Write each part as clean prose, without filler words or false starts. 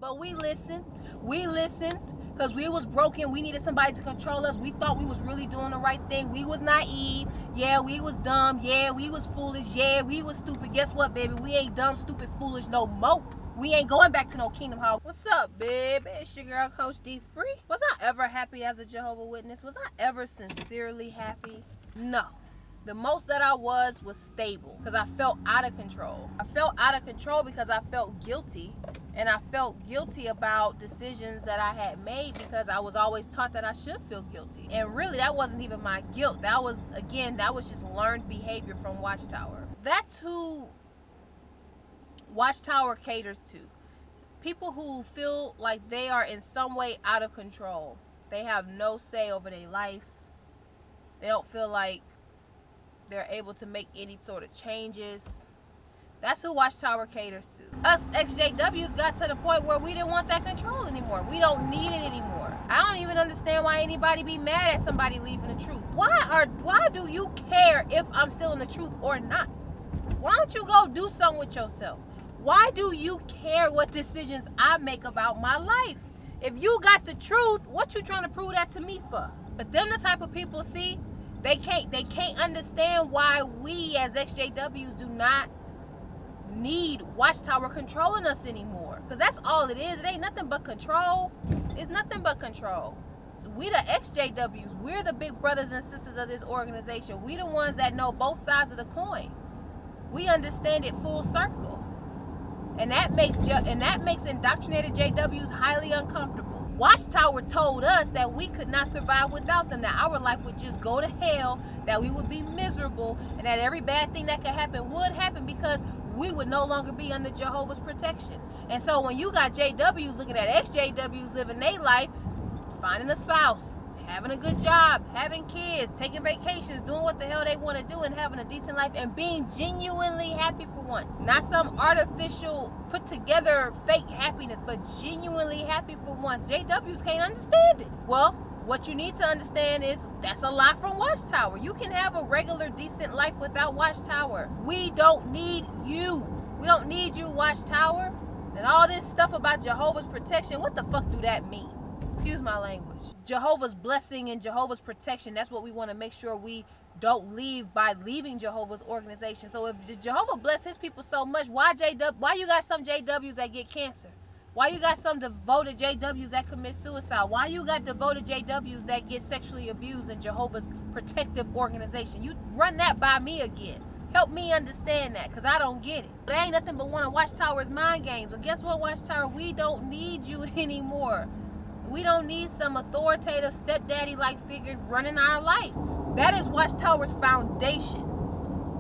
But we listened. We listened because we was broken. We needed somebody to control us. We thought we was really doing the right thing. We was naive. Yeah, we was dumb. Yeah, we was foolish. Yeah, we was stupid. Guess what, baby? We ain't dumb, stupid, foolish no more. We ain't going back to no Kingdom Hall. What's up, baby? It's your girl, Coach D Free. Was I ever happy as a Jehovah's Witness? Was I ever sincerely happy? No. The most that I was stable because I felt out of control. I felt out of control because I felt guilty. And I felt guilty about decisions that I had made because I was always taught that I should feel guilty. And really, that wasn't even my guilt. That was just learned behavior from Watchtower. That's who Watchtower caters to. People who feel like they are in some way out of control. They have no say over their life. They don't feel like they're able to make any sort of changes. That's who Watchtower caters to. Us EXJWs got to the point where we didn't want that control anymore. We don't need it anymore. I don't even understand why anybody be mad at somebody leaving the truth. Why do you care if I'm still in the truth or not? Why don't you go do something with yourself? Why do you care what decisions I make about my life? If you got the truth, what you trying to prove that to me for? But them the type of people, see, they can't understand why we as XJWs do not need Watchtower controlling us anymore. Because that's all it is. It ain't nothing but control. It's nothing but control. So we the XJWs. We're the big brothers and sisters of this organization. We the ones that know both sides of the coin. We understand it full circle. And that makes indoctrinated JWs highly uncomfortable. Watchtower told us that we could not survive without them, that our life would just go to hell, that we would be miserable, and that every bad thing that could happen would happen because we would no longer be under Jehovah's protection. And so when you got JWs looking at XJWs living their life, finding a spouse, having a good job, having kids, taking vacations, doing what the hell they want to do, and having a decent life, and being genuinely happy for once. Not some artificial, put together fake happiness, but genuinely happy for once. JWs can't understand it. Well, what you need to understand is that's a lot from Watchtower. You can have a regular, decent life without Watchtower. We don't need you. We don't need you, Watchtower. And all this stuff about Jehovah's protection, what the fuck do that mean? Excuse my language. Jehovah's blessing and Jehovah's protection, that's what we want to make sure we don't leave by leaving Jehovah's organization. So if Jehovah bless his people so much, why you got some JWs that get cancer? Why you got some devoted JWs that commit suicide? Why you got devoted JWs that get sexually abused in Jehovah's protective organization? You run that by me again. Help me understand that, because I don't get it. There ain't nothing but one of Watchtower's mind games. Well, guess what, Watchtower? We don't need you anymore. We don't need some authoritative stepdaddy-like figure running our life. That is Watchtower's foundation.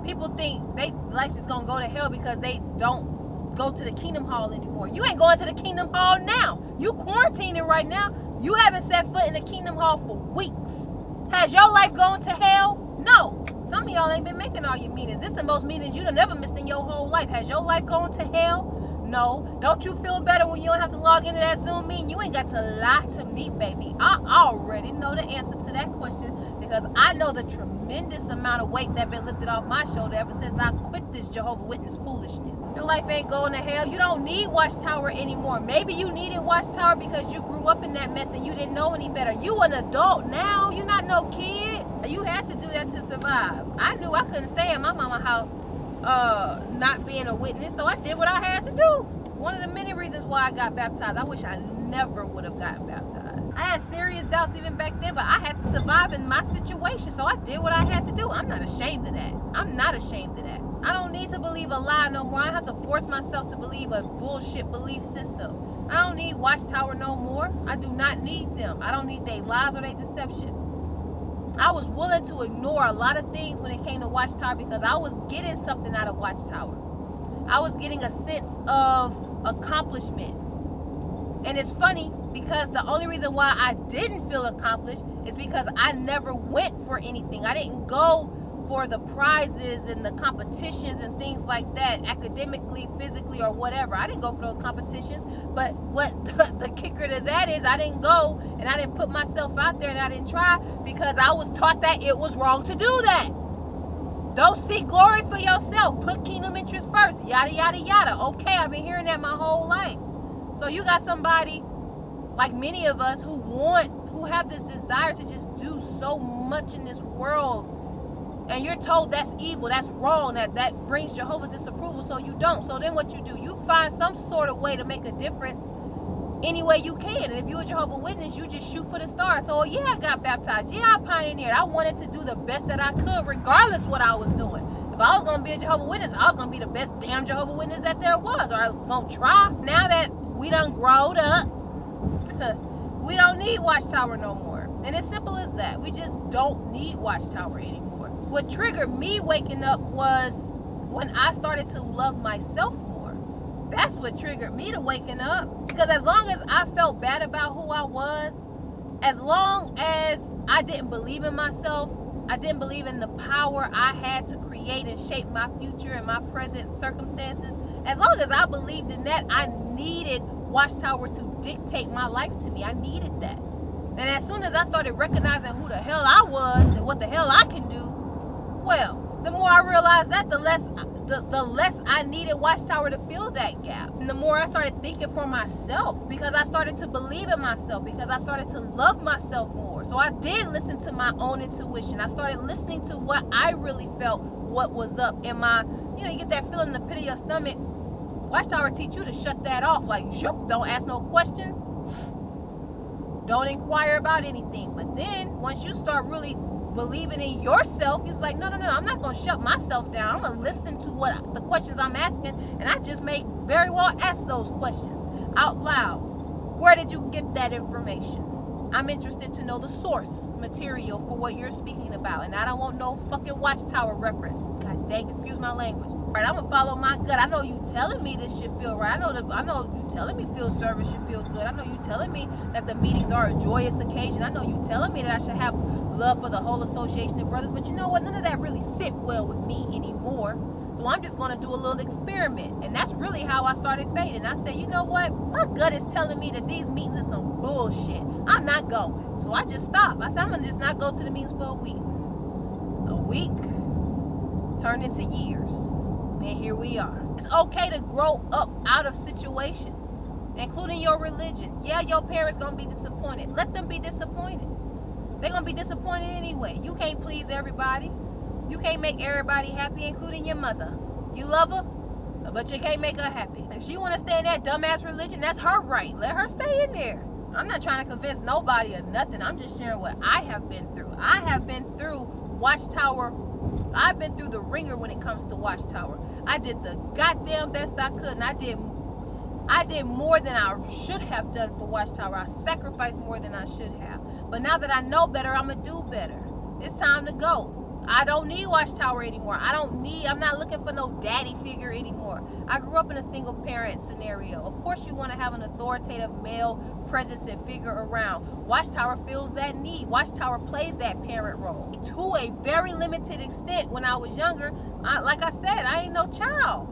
People think their life is going to go to hell because they don't go to the Kingdom Hall anymore. You ain't going to the Kingdom Hall now. You quarantining right now. You haven't set foot in the Kingdom Hall for weeks. Has your life gone to hell? No. Some of y'all ain't been making all your meetings. This is the most meetings you've never missed in your whole life. Has your life gone to hell? No. Don't you feel better when you don't have to log into that Zoom meeting? You ain't got to lie to me, baby. I already know the answer to that question because I know the tremendous amount of weight that been lifted off my shoulder ever since I quit this Jehovah's Witness foolishness. Your life ain't going to hell. You don't need Watchtower anymore. Maybe you needed Watchtower because you grew up in that mess and you didn't know any better. You an adult now. You're not no kid. You had to do that to survive. I knew I couldn't stay in my mama's house not being a witness, so I did what I had to do. One of the many reasons why I got baptized. I wish I never would have gotten baptized. I had serious doubts even back then, but I had to survive in my situation, so I did what I had to do. I'm not ashamed of that. I'm not ashamed of that. I don't need to believe a lie no more. I don't have to force myself to believe a bullshit belief system. I don't need Watchtower no more. I do not need them. I don't need their lies or their deception. I was willing to ignore a lot of things when it came to Watchtower because I was getting something out of Watchtower. I was getting a sense of accomplishment. And it's funny because the only reason why I didn't feel accomplished is because I never went for anything. I didn't go for the prizes and the competitions and things like that, academically, physically, or whatever. I didn't go for those competitions. But what the kicker to that is I didn't go and I didn't put myself out there and I didn't try because I was taught that it was wrong to do that. Don't seek glory for yourself. Put kingdom interest first. Yada, yada, yada. Okay, I've been hearing that my whole life. So you got somebody like many of us who have this desire to just do so much in this world, and you're told that's evil, that's wrong, that brings Jehovah's disapproval, so you don't. So then what you do, you find some sort of way to make a difference any way you can. And if you're a Jehovah's Witness, you just shoot for the stars. So yeah, I got baptized, yeah, I pioneered, I wanted to do the best that I could regardless what I was doing. If I was going to be a Jehovah's Witness, I was going to be the best damn Jehovah's Witness that there was, or I was going to try. Now that we done growed up, we don't need Watchtower no more. And it's simple as that. We just don't need Watchtower anymore. What triggered me waking up was when I started to love myself more. That's what triggered me to waking up. Because as long as I felt bad about who I was, as long as I didn't believe in myself, I didn't believe in the power I had to create and shape my future and my present circumstances, as long as I believed in that, I needed Watchtower to dictate my life to me. I needed that. And as soon as I started recognizing who the hell I was and what the hell I can do, well, the more I realized that, the less I needed Watchtower to fill that gap. And the more I started thinking for myself, because I started to believe in myself, because I started to love myself more. So I did listen to my own intuition. I started listening to what I really felt, what was up in my, you get that feeling in the pit of your stomach. Watchtower teach you to shut that off. Like, don't ask no questions. Don't inquire about anything. But then, once you start really believing in yourself, it's like, no, I'm not going to shut myself down. I'm going to listen to what the questions I'm asking. And I just may very well ask those questions out loud. Where did you get that information? I'm interested to know the source material for what you're speaking about. And I don't want no fucking Watchtower reference. God dang, excuse my language. All right, I'm gonna follow my gut. I know you telling me this should feel right. I know you telling me field service should feel good. I know you telling me that the meetings are a joyous occasion. I know you telling me that I should have love for the whole association of brothers. But you know what? None of that really sit well with me anymore. So I'm just gonna do a little experiment. And that's really how I started fading. I said, you know what? My gut is telling me that these meetings are some bullshit. I'm not going. So I just stopped. I said, I'm gonna just not go to the meetings for a week. A week turned into years. And here we are. It's okay to grow up out of situations, including your religion. Yeah, your parents gonna be disappointed. Let them be disappointed. They're gonna be disappointed anyway. You can't please everybody. You can't make everybody happy, including your mother. You love her, but you can't make her happy. If she wanna stay in that dumbass religion, that's her right. Let her stay in there. I'm not trying to convince nobody or nothing. I'm just sharing what I have been through. I have been through Watchtower. I've been through the ringer when it comes to Watchtower. I did the goddamn best I could, and I did more than I should have done for Watchtower. I sacrificed more than I should have. But now that I know better, I'm gonna do better. It's time to go. I don't need Watchtower anymore. I'm not looking for no daddy figure anymore. I grew up in a single parent scenario. Of course you want to have an authoritative male presence and figure around. Watchtower fills that need. Watchtower plays that parent role to a very limited extent. When I was younger, like I said, I ain't no child.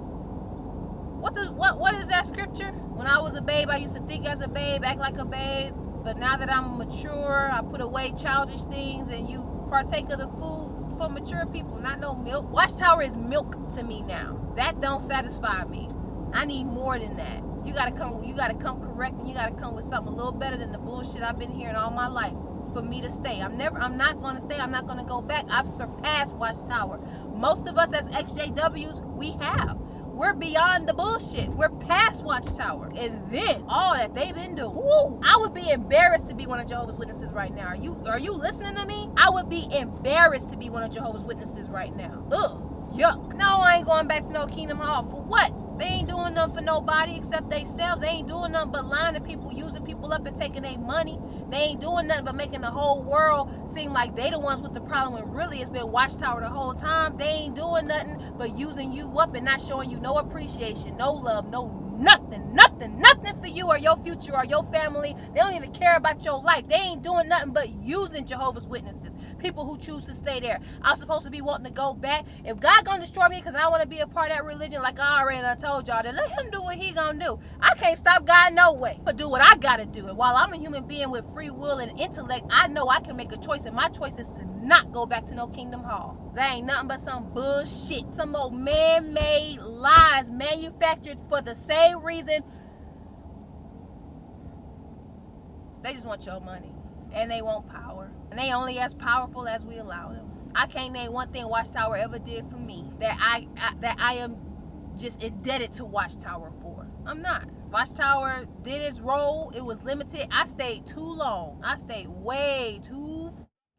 What is that scripture? When I was a babe, I used to think as a babe, act like a babe. But now that I'm mature, I put away childish things, and you partake of the food for mature people, not no milk. Watchtower is milk to me now. That don't satisfy me. I need more than that. You gotta come correct, and you gotta come with something a little better than the bullshit I've been hearing all my life for me to stay. I'm not gonna stay. I'm not gonna go back. I've surpassed Watchtower. Most of us as EXJWs, we have. We're beyond the bullshit. We're past Watchtower. And then all that they've been doing. Woo, I would be embarrassed to be one of Jehovah's Witnesses right now. Are you listening to me? I would be embarrassed to be one of Jehovah's Witnesses right now. Ugh, yuck. No, I ain't going back to no Kingdom Hall. For what? They ain't doing nothing for nobody except themselves. They ain't doing nothing but lying to people, using people up and taking their money. They ain't doing nothing but making the whole world seem like they the ones with the problem, when really it's been Watchtower the whole time. They ain't doing nothing but using you up and not showing you no appreciation, no love, no nothing for you or your future or your family. They don't even care about your life. They ain't doing nothing but using Jehovah's Witnesses. People who choose to stay there. I'm supposed to be wanting to go back. If God gonna destroy me because I want to be a part of that religion, like I already told y'all, then let him do what he gonna do. I can't stop God no way. But do what I gotta do. And while I'm a human being with free will and intellect, I know I can make a choice, and my choice is to not go back to no Kingdom Hall. That ain't nothing but some bullshit. Some old man-made lies manufactured for the same reason They just want your money. And they want power. And they only as powerful as we allow them. I can't name one thing Watchtower ever did for me that I am just indebted to Watchtower for. I'm not. Watchtower did its role. It was limited. I stayed too long. I stayed way too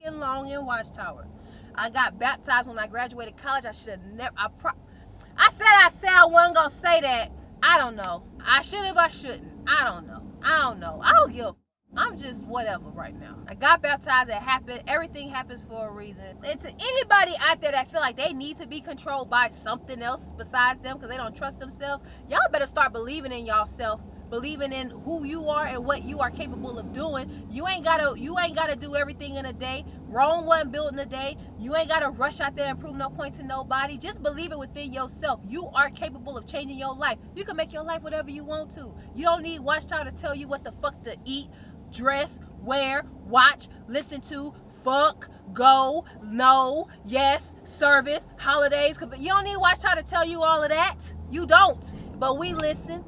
fucking long in Watchtower. I got baptized when I graduated college. I should have never. I said I wasn't gonna say that. I don't know. I should have. I shouldn't. I don't know. I don't give. I'm just whatever right now. I got baptized. It happened. Everything happens for a reason. And to anybody out there that feel like they need to be controlled by something else besides them because they don't trust themselves, y'all better start believing in yourself, believing in who you are and what you are capable of doing. You ain't gotta do everything in a day. Rome wasn't built in a day. You ain't gotta rush out there and prove no point to nobody. Just believe it within yourself. You are capable of changing your life. You can make your life whatever you want to. You don't need Watchtower to tell you what the fuck to eat, dress, wear, watch, listen to, fuck, go, no, yes, service, holidays. You don't need Watchtower to tell you all of that. You don't. But we listen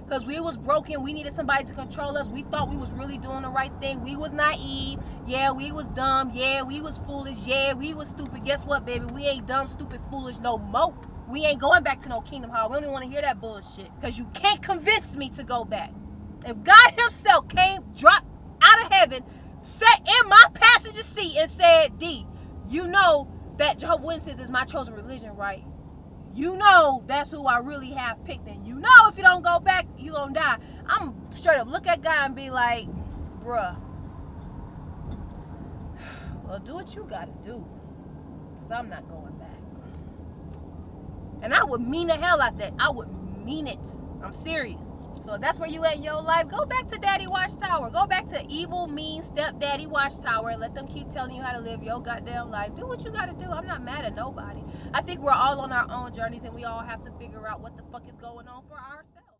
because we was broken. We needed somebody to control us. We thought we was really doing the right thing. We was naive. Yeah, we was dumb. Yeah, we was foolish. Yeah, we was stupid. Guess what, baby? We ain't dumb, stupid, foolish no more. We ain't going back to no Kingdom Hall. We don't even want to hear that bullshit because you can't convince me to go back. If God himself came, dropped out of heaven, sat in my passenger seat and said, D, you know that Jehovah's Witnesses is my chosen religion, right? You know that's who I really have picked. And you know if you don't go back, you gonna die. I'm straight up look at God and be like, bruh, well, do what you gotta do. Because I'm not going back. And I would mean the hell out that. I would mean it. I'm serious. So if that's where you at in your life, go back to Daddy Watchtower. Go back to evil, mean stepdaddy Watchtower and let them keep telling you how to live your goddamn life. Do what you gotta do. I'm not mad at nobody. I think we're all on our own journeys and we all have to figure out what the fuck is going on for ourselves.